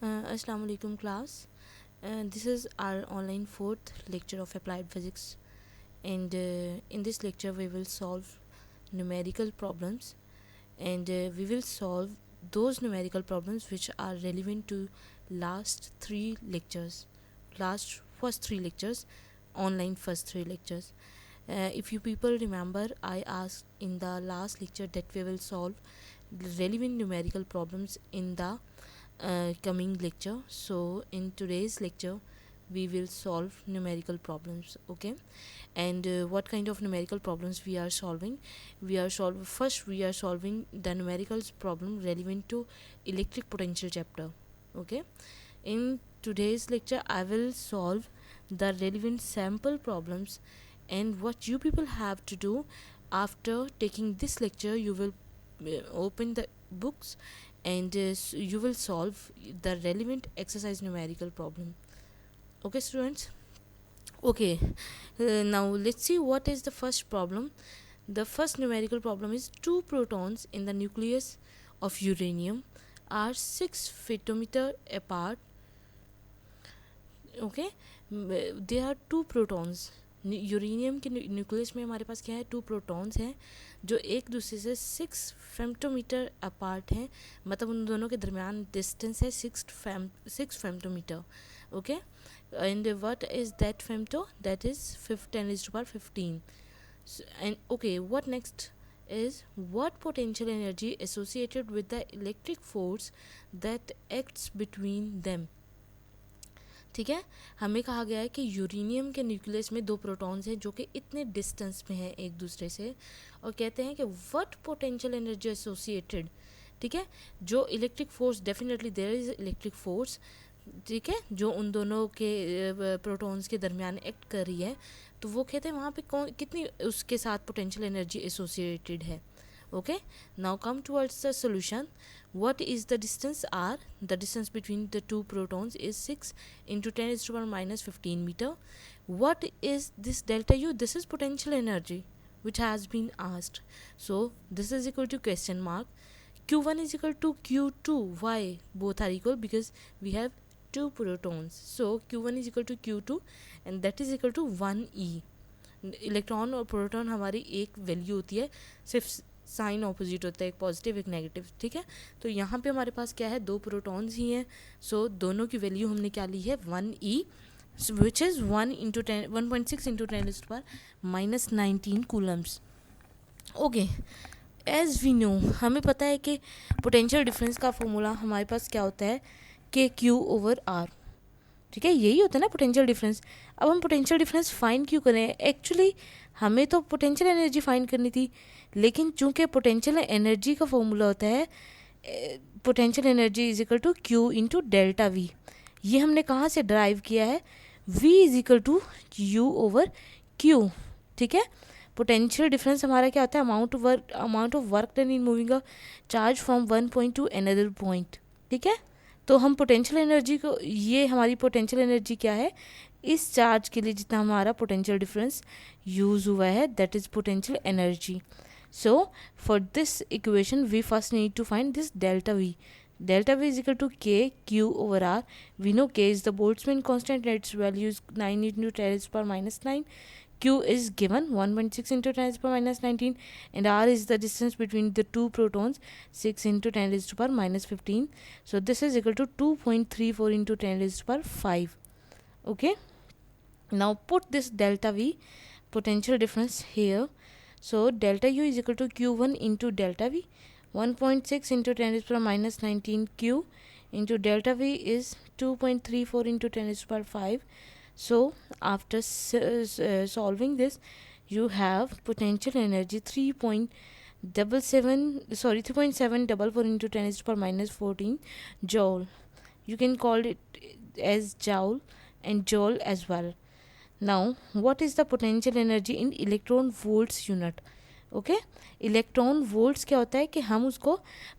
Assalamu alaikum class. This is our online fourth lecture of applied physics, and in this lecture we will solve numerical problems, and we will solve those numerical problems which are relevant to last three lectures, last first three lectures, online first three lectures. If you people remember, I asked in the last lecture that we will solve relevant numerical problems in the coming lecture. So in today's lecture we will solve numerical problems, okay? And what kind of numerical problems we are solving? We are solving the numerical problem relevant to electric potential chapter, okay? In today's lecture I will solve the relevant sample problems, and what you people have to do after taking this lecture, you will open the books, and you will solve the relevant exercise numerical problem, okay students? Okay, now let's see what is the first problem. The first numerical problem is two protons in the nucleus of uranium are 6 photometer apart, okay? There are two protons. Uranium के nucleus में हमारे पास क्या है, two protons हैं जो एक दूसरे से 6 फेम्टोमीटर अपार्ट हैं, मतलब उन दोनों के दरमियान डिस्टेंस है 6 femtometre, okay? And what is that femto? That is 10^15. And okay, what next is, what potential energy associated with the electric force that acts between them? ठीक है, हमें कहा गया है कि यूरेनियम के न्यूक्लियस में दो प्रोटॉन्स हैं जो कि इतने डिस्टेंस पे हैं एक दूसरे से, और कहते हैं कि व्हाट पोटेंशियल एनर्जी एसोसिएटेड, ठीक है, जो electric force, definitely there is electric force, ठीक है, जो उन दोनों के प्रोटॉन्स के दरमियान एक्ट कर रही है, तो वो कहते हैं वहाँ पे कौन कितनी उसके साथ पोटेंशियल एनर्जी एसोसिएटेड है, okay? Now come towards the solution. What is the distance r? The distance between the two protons is 6 into 10 is to the power minus 15 meter. What is this delta u? This is potential energy which has been asked, so this is equal to question mark. Q1 is equal to Q2. Why both are equal? Because we have two protons, so Q1 is equal to Q2 and that is equal to 1e. Electron और proton हमारी एक value होती है, सिर्फ sign opposite होता है, एक positive एक नेगेटिव, ठीक है? तो यहाँ पे हमारे पास क्या है, दो प्रोटॉन्स ही हैं, सो दोनों की वैल्यू हमने क्या ली है, 1e, which is 1.6 into 10^-19 coulombs, okay? As we know, हमें पता है कि पोटेंशियल डिफरेंस का फॉर्मूला हमारे पास क्या होता है, KQ/R, ठीक है, यही होता है ना पोटेंशियल डिफरेंस. अब हम पोटेंशियल डिफरेंस फाइंड क्यों करें? एक्चुअली हमें तो पोटेंशियल एनर्जी फाइंड करनी थी, लेकिन चूंकि पोटेंशियल एनर्जी का फॉर्मूला होता है potential energy is equal to Q into delta V, ये हमने कहाँ से ड्राइव किया है, V is equal to U/Q, ठीक है? पोटेंशियल डिफरेंस हमारा क्या होता है, amount of work done in moving a charge from one point two another point, ठीक है? तो हम पोटेंशियल एनर्जी को, ये हमारी पोटेंशियल एनर्जी क्या है, इस चार्ज के लिए जितना हमारा पोटेंशियल डिफरेंस यूज़ हुआ है, that is potential energy. So for this equation we first need to find this delta V. Delta V is equal to KQ/R. We know K is the Boltzmann constant and its value is 9 into 10 to the power minus 9. Q is given 1.6 into 10 to the power minus 19, and R is the distance between the two protons, 6 into 10 to the power minus 15. So this is equal to 2.34 into 10 to the power 5. Okay. Now put this delta V potential difference here. So delta U is equal to Q1 into delta V. 1.6 into 10 to the power minus 19 Q into delta V is 2.34 into 10 to the power 5. So after solving this, you have potential energy 3.744 into 10 to the power minus 14 joule. You can call it as joule and joule as well. Now what is the potential energy in electron volts unit? Okay, electron volts क्या होता है कि हम उसको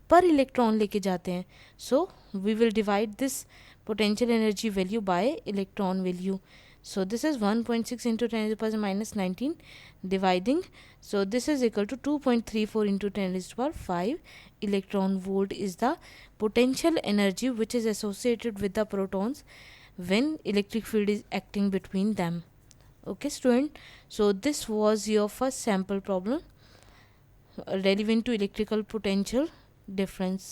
पर electron लेके जाते हैं, so we will divide this potential energy value by electron value. So this is 1.6 into 10 to the power minus 19 dividing. So this is equal to 2.34 into 10 to the power 5 electron volt is the potential energy which is associated with the protons when electric field is acting between them. Okay student, so this was your first sample problem relevant to electrical potential difference.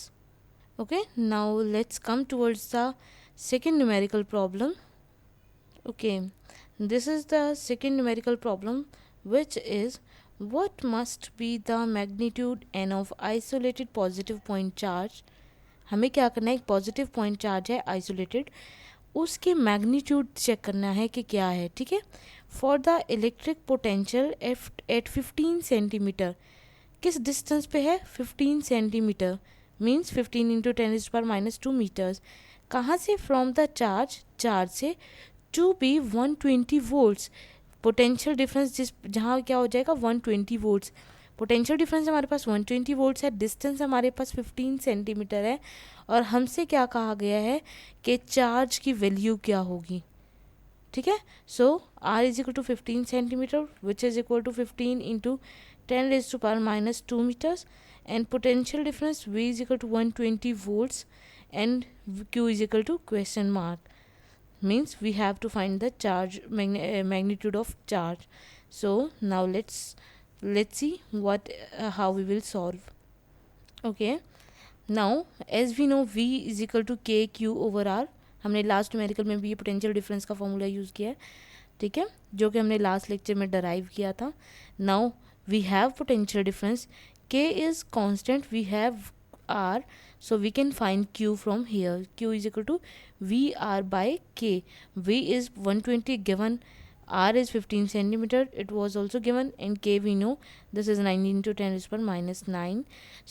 Okay, now let's come towards the second numerical problem. Okay, this is the second numerical problem, which is what must be the magnitude n of isolated positive point charge. हमें क्या करना है, एक positive point charge है isolated, उसके magnitude check करना है कि क्या है. ठीक है, for the electric potential at 15 centimetre, किस डिस्टेंस पे है, 15 सेंटीमीटर मीन्स 15 इंटू 10⁻⁻² मीटर्स. कहाँ से, फ्रॉम द चार्ज से to be 120 volts. Potential difference जहाँ क्या हो जाएगा 120 वोल्ट्स. पोटेंशियल डिफरेंस हमारे पास 120 वोल्ट्स है, डिस्टेंस हमारे पास 15 सेंटीमीटर है, और हमसे क्या कहा गया है कि चार्ज की वैल्यू क्या होगी. ठीक है, so R is equal to 15 centimetre which is equal to 15 into 10⁻⁻² metres, and potential difference V is equal to 120 volts and Q is equal to question mark, means we have to find the charge magnitude of charge. So now let's see what how we will solve. Okay, now as we know V is equal to KQ over R. हमने last numerical में भी ये potential difference का formula use किया है. ठीक है, जो कि हमने लास्ट लेक्चर में डराइव किया था. Now we have potential difference, K is constant, we have R, so we can find Q from here. Q is equal to VR by K. V is 120 given, R is 15 centimeter, it was also given, and K we know, this is 9 into 10⁻⁹.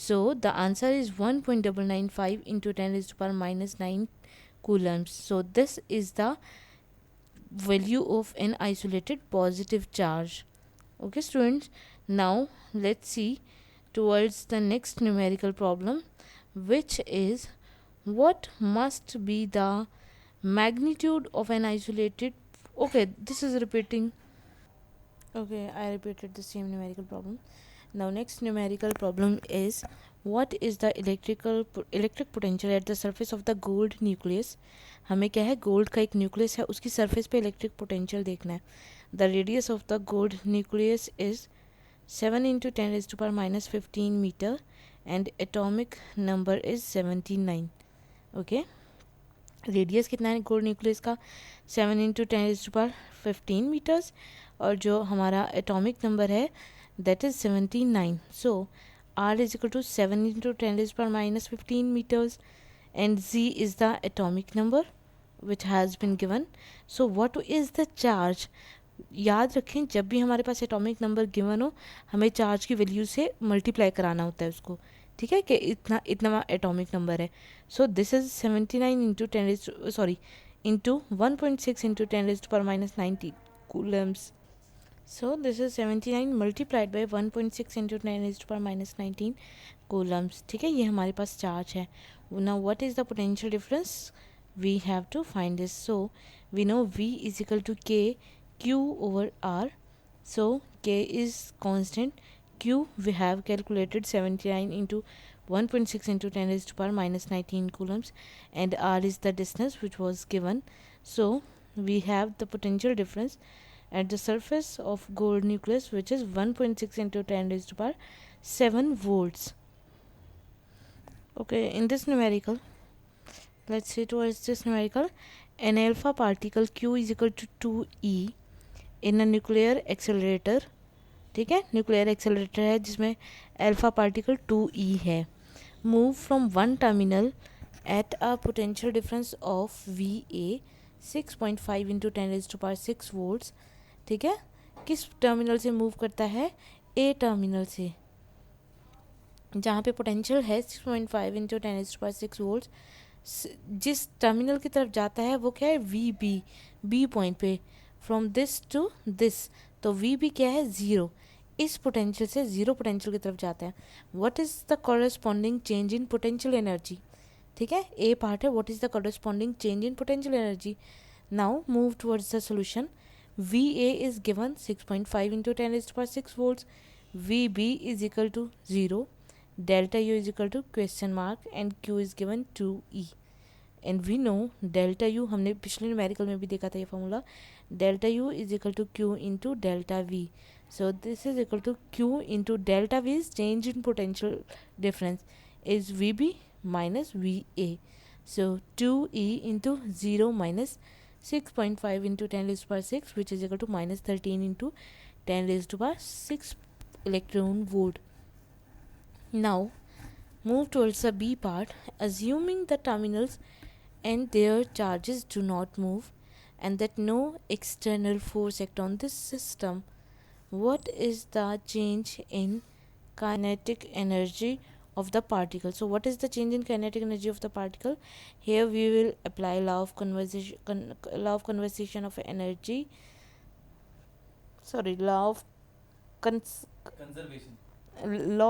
So the answer is 1.995 into 10⁻⁹ coulombs. So this is the value of an isolated positive charge. Okay students, now let's see towards the next numerical problem, which is what must be the magnitude of an isolated. Okay, this is repeating. Okay, I repeated the same numerical problem. Now next numerical problem is what is the electric potential at the surface of the gold nucleus. हमें क्या है, gold का एक nucleus है, उसकी surface पे electric potential देखना है. The radius of the gold nucleus is 7 into 10⁻⁻15 meter and atomic number is 79. Okay, radius कितना है गोल्ड न्यूक्लियस का, 7 into 10⁻15 मीटर्स, और जो हमारा एटॉमिक नंबर है that is 79. So R is equal to 7 into 10⁻⁻15 meters and Z is the atomic number which has been given. So what is the charge? याद रखें, जब भी हमारे पास एटॉमिक नंबर गिवन हो, हमें चार्ज की वैल्यू से मल्टीप्लाई कराना होता है उसको. ठीक है, कि इतना एटॉमिक नंबर है. So this is 79 into 1.6 into 10⁻⁻90 coulombs. So this is 79 multiplied by 1.6 into 10⁻⁻19 coulombs. ठीक है, ये हमारे पास चार्ज है. Now what is the potential difference? We have to find this. So we know V is equal to K Q over R. So K is constant, Q we have calculated 79 into 1.6 into 10⁻⁻19 coulombs, and R is the distance which was given. So we have the potential difference at the surface of gold nucleus, which is 1.6 into 10⁻7 volts. Okay, in this numerical, let's see towards this numerical, an alpha particle Q is equal to 2e in a nuclear accelerator. ठीक है, nuclear accelerator है जिसमें alpha particle 2e है. Move from one terminal at a potential difference of VA 6.5 into 10⁻6 volts. ठीक है, किस terminal से move करता है, ए टर्मिनल से, जहाँ पे पोटेंशियल है 6.5 इंटू 10⁻6 वोल्ट्स. जिस टर्मिनल की तरफ जाता है वो क्या है, VB, बी पॉइंट पे, फ्रॉम दिस टू दिस. तो VB क्या है, 0. इस पोटेंशियल से 0 पोटेंशियल की तरफ जाता है. What is the corresponding change in potential energy. ठीक है, ए पार्ट है, what is the corresponding change in potential energy. Now move towards the solution. VA is given 6.5 into 10⁻6 volts. VB is equal to 0. delta U is equal to question mark and Q is given 2E. And we know delta U, हमने पिछले numerical में भी देखा था ये formula, delta U is equal to Q into delta V. So this is equal to Q into delta V is change in potential difference is V B minus V A. So 2E into 0 minus 6.5 into 10 raised to power 6, which is equal to minus 13 into 10 raised to power 6 electron volt. Now move towards the B part. Assuming the terminals and their charges do not move and that no external force act on this system, what is the change in kinetic energy of the particle? So what is the change in kinetic energy of the particle? Here we will apply law of conservation of energy, sorry, law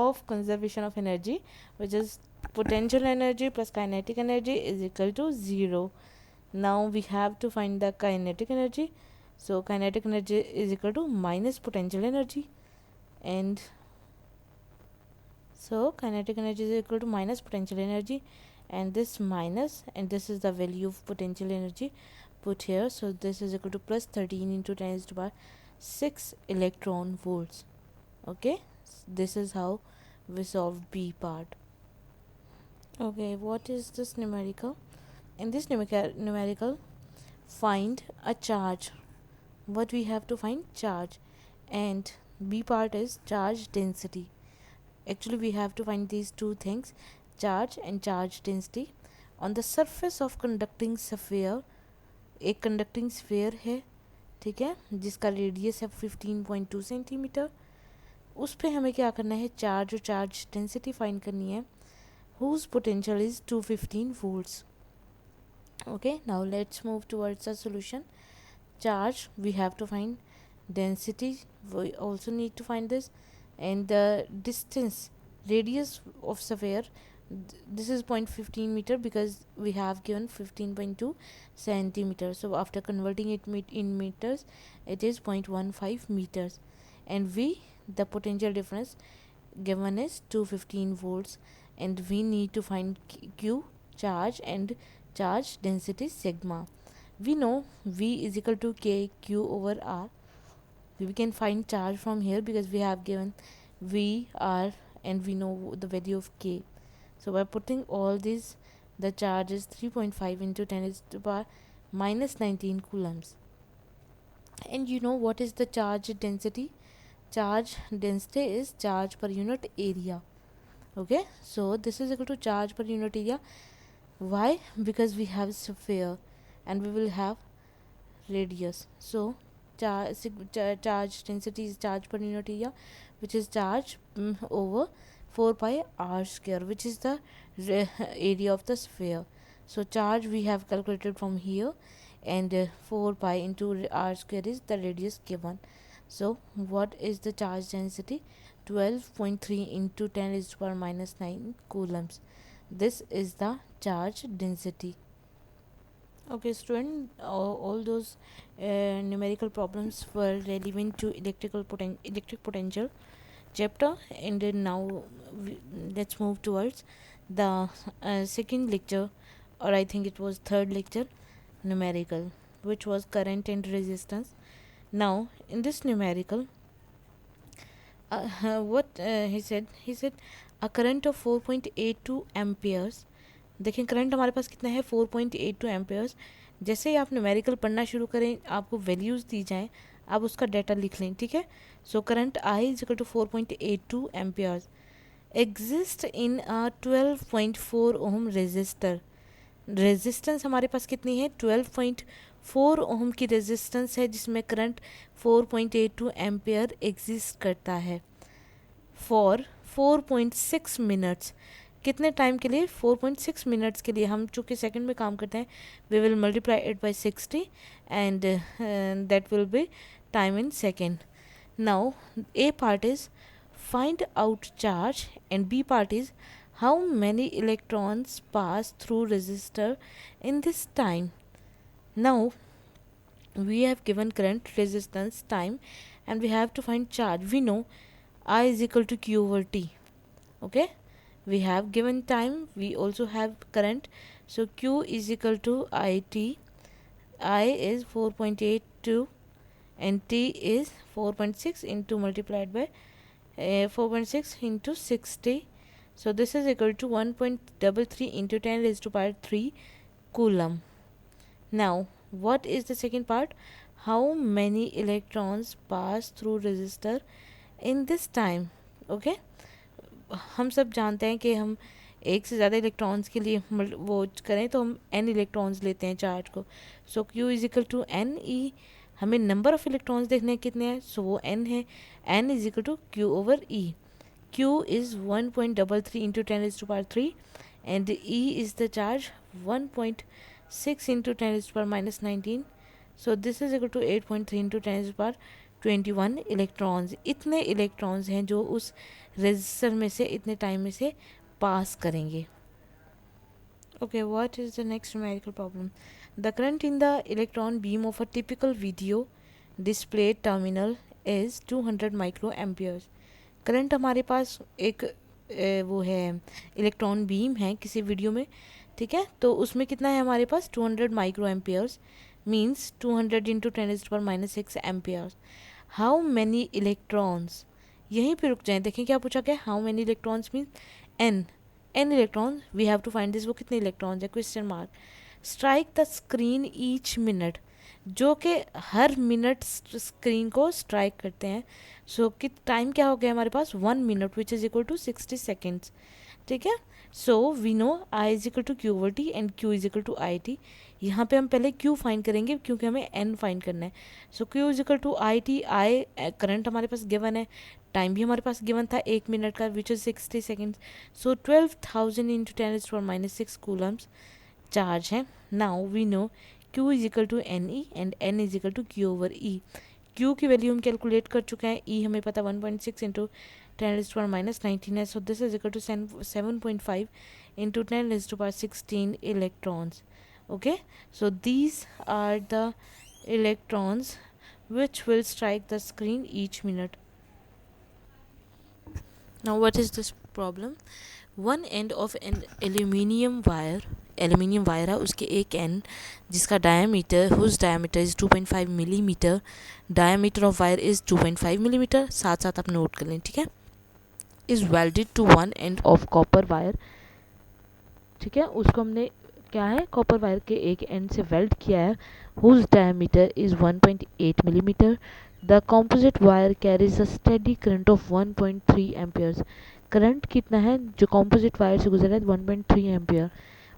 of conservation of energy, which is potential energy plus kinetic energy is equal to 0. Now we have to find the kinetic energy. So kinetic energy is equal to minus potential energy, and so kinetic energy is equal to minus potential energy, and this minus, and this is the value of potential energy put here. So this is equal to plus 13 into 10 raised to power 6 electron volts. Okay, this is how we solve B part. Okay, what is this numerical? In this numerical, find a charge. What we have to find? Charge. And B part is charge density. Actually we have to find these two things, charge and charge density. On the surface of conducting sphere, एक conducting sphere है, ठीक है, जिसका radius है 15.2 centimetre. उस पे हमें क्या करना है? चार्ज और चार्ज डेंसिटी फाइंड करनी है, whose potential is 215 volts. Okay, now let's move towards the solution. Charge we have to find, density we also need to find this, and the distance, radius of sphere, this is 0.15 meter because we have given 15.2 centimeter. So after converting it in meters, it is 0.15 meters, and V, the potential difference given is 215 volts, and we need to find Q, charge, and charge density sigma. We know V is equal to K Q over R. We can find charge from here because we have given V, R, and we know the value of K. So by putting all these, the charge is 3.5 into 10 raised to power minus 19 coulombs. And you know what is the charge density? Charge density is charge per unit area. Okay, so this is equal to charge per unit area. Why? Because we have sphere and we will have radius. So charge density is charge per unit area, which is charge over 4 pi r square, which is the area of the sphere. So charge we have calculated from here, and 4 pi into r square is the radius given. So what is the charge density? 12.3 into 10 raised to power minus 9 coulombs. This is the charge density. Okay, student, all those numerical problems were relevant to electric potential chapter, and now let's move towards the second lecture, or I think it was third lecture, numerical, which was current and resistance. Now in this numerical, what he said a current of 4.82 amperes. देखें current हमारे पास कितना है? 4.82 Ampere's. जैसे ही आप numerical पढ़ना शुरू करें, आपको वैल्यूज़ दी जाएं, आप उसका डाटा लिख लें, ठीक है. So current I is equal to 4.82 amperes exist in a 12.4 ohm resistor. Resistance हमारे पास कितनी है? 12.4 ओम की रेजिस्टेंस है, जिसमें करंट 4.82 एम्पेयर एग्जिस्ट करता है फॉर 4.6 मिनट्स. कितने टाइम के लिए? 4.6 मिनट्स के लिए. हम चूँकि सेकंड में काम करते हैं, we will multiply it by 60 and that will be time in second. Now a part is find out charge and B part is how many electrons pass through resistor in this time. Now we have given current, resistance, time, and we have to find charge. We know I is equal to Q over T. Okay, we have given time, we also have current. So Q is equal to IT. I is 4.82 and T is 4.6 into multiplied by 4.6 into 60. So this is equal to 1.33 into 10 raised to power 3 coulomb. Now what is the second part? How many electrons pass through resistor in this time? Okay, हम सब जानते हैं कि हम एक से ज़्यादा electrons के लिए वो करें तो हम n इलेक्ट्रॉन्स लेते हैं चार्ज को. So Q is equal to N E. हमें नंबर ऑफ इलेक्ट्रॉन्स देखने हैं कितने हैं, सो वो n है. n is equal to Q over E. Q is 1.33 into 10 raised to power 3 and E is the charge 1.6 into 10 raised to power minus 19. So this is equal to 8.3 into 10 raised to power 21 electrons. इतने electrons हैं जो उस resistor में से इतने time में से पास करेंगे. Okay, what is the next numerical problem? The current in the electron beam of a typical video display terminal is 200 microamperes. Current हमारे पास एक वो है इलेक्ट्रॉन बीम है किसी वीडियो में, ठीक है, तो उसमें कितना है हमारे पास 200 micro amperes, means 200 into 10⁻⁻6 amperes. How many electrons, यहीं पे रुक जाएं, देखें क्या पूछा गया. How many electrons mean N electrons, we have to find this. वो कितने इलेक्ट्रॉन्स है, question mark. Strike the screen each minute, जो कि हर मिनट स्क्रीन को स्ट्राइक करते हैं. सो कि टाइम क्या हो गया हमारे पास 1 minute which is equal to 60 seconds. ठीक है, so we know I is equal to Q over T and Q is equal to I T. यहाँ पे हम पहले क्यू फाइंड करेंगे क्योंकि हमें एन फाइंड करना है. So q is equal to I t. I current हमारे पास गिवन है, टाइम भी हमारे पास गिवन था 1 मिनट का which is 60 seconds. So 12,000 into 10⁻⁻6 coulombs charge है. Now we know Q is equal to N e and n is equal to Q over e. Q की वैल्यू हम कैलकुलेट कर चुके हैं. E हमें पता 1.6 इंटू 10⁻⁻19 है. So this is equal to 7.5 into 10⁻16 electrons. Okay, so these are the electrons which will strike the screen each minute. Now what is this problem? One end of an aluminium wire है, उसके एक end जिसका diameter whose diameter is 2.5 millimetre, diameter of wire is 2.5 millimetre, साथ साथ आप note कर लें, ठीक है. Is welded to one end of copper wire, ठीक है, उसको हमने क्या है कॉपर वायर के एक एंड से वेल्ड किया है. Whose diameter is 1.8 millimetre. The composite wire carries a steady current of 1.3 amperes. Current कितना है जो कॉम्पोजिट वायर से गुजरा है 1.3 ampere.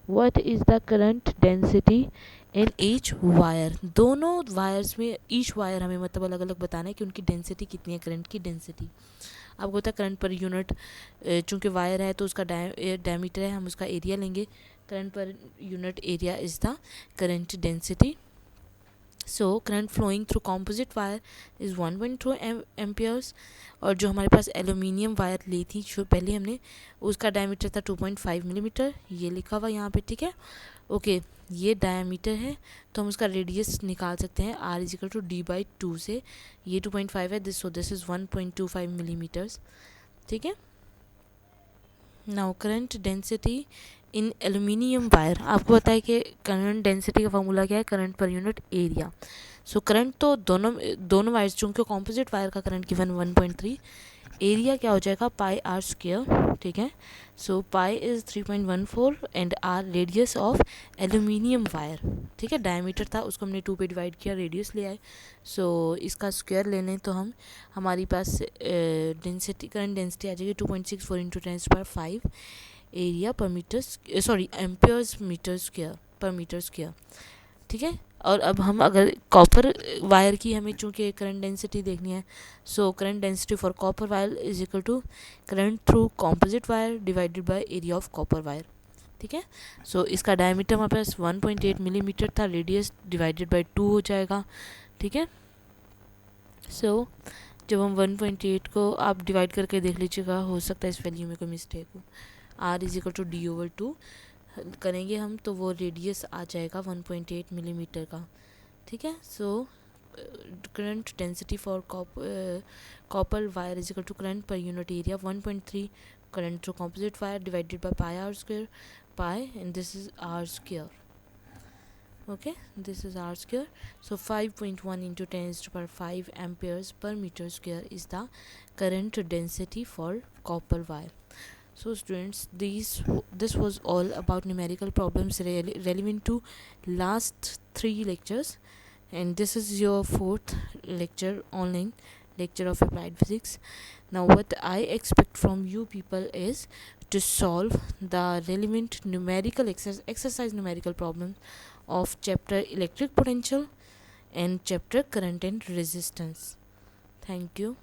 What is the current density in each wire. दोनों वायर्स में ईच वायर हमें मतलब अलग अलग बताना है कि उनकी डेंसिटी कितनी है, करंट की डेंसिटी. आपको होता है करंट पर यूनिट, चूँकि वायर है तो उसका डायमीटर है, हम उसका एरिया लेंगे. Current per unit area is the current density. So current flowing through composite wire is 1.2 amperes. और जो हमारे पास एलुमिनियम वायर ली थी जो पहले हमने, उसका डायमीटर था 2.5 मिलीमीटर, ये लिखा हुआ यहाँ पे, ठीक है. ओके, ये डायमीटर है तो हम उसका रेडियस निकाल सकते हैं r is equal to D by 2 से. ये 2.5 है, दिस इज़ 1.25 मिलीमीटर्स, ठीक है. नाउ करंट डेंसिटी इन एल्यूमिनियम वायर, आपको पता है कि करंट डेंसिटी का फॉर्मूला क्या है, current per unit area. So current तो दोनों वायर्स, चूँकि कॉम्पोजिट वायर का करंट गिवन 1.3, एरिया क्या हो जाएगा पाई आर स्क्वायर, ठीक है. So pi is 3.14 and r radius of aluminium wire, ठीक है. डायमीटर था उसको हमने 2 पे डिवाइड किया, रेडियस ले आए. सो इसका स्क्वायर ले लें तो हम हमारी पास डेंसिटी करंट डेंसिटी आ जाएगी 2.64 into 10⁻5 area per metre, sorry amperes metre square per metre square, ठीक है. और अब हम अगर कॉपर वायर की हमें चूँकि करंट डेंसिटी देखनी है, so current density for copper wire is equal to current through composite wire divided by area of copper wire, ठीक है. सो इसका डायमीटर हमारे पास 1.8 मिलीमीटर था, रेडियस डिवाइडेड बाय 2 हो जाएगा, ठीक है. सो जब हम 1.8 को आप डिवाइड करके देख लीजिएगा, हो सकता है इस वैल्यू में कोई मिस्टेक हो. r is equal to D over 2 करेंगे हम तो वो रेडियस आ जाएगा 1.8 मिलीमीटर का, ठीक है. So current density for copper wire is equal to current per unit area 1.3 current through composite wire divided by pi r square, pi, and this is r square. Okay, this is r square. So 5.1 into 10 is to power 5 amperes per meter square is the current density for copper wire. So students, this was all about numerical problems relevant to last 3 lectures, and this is your 4th lecture, online lecture of applied physics. Now what I expect from you people is to solve the relevant numerical exercise numerical problems of chapter electric potential and chapter current and resistance. Thank you.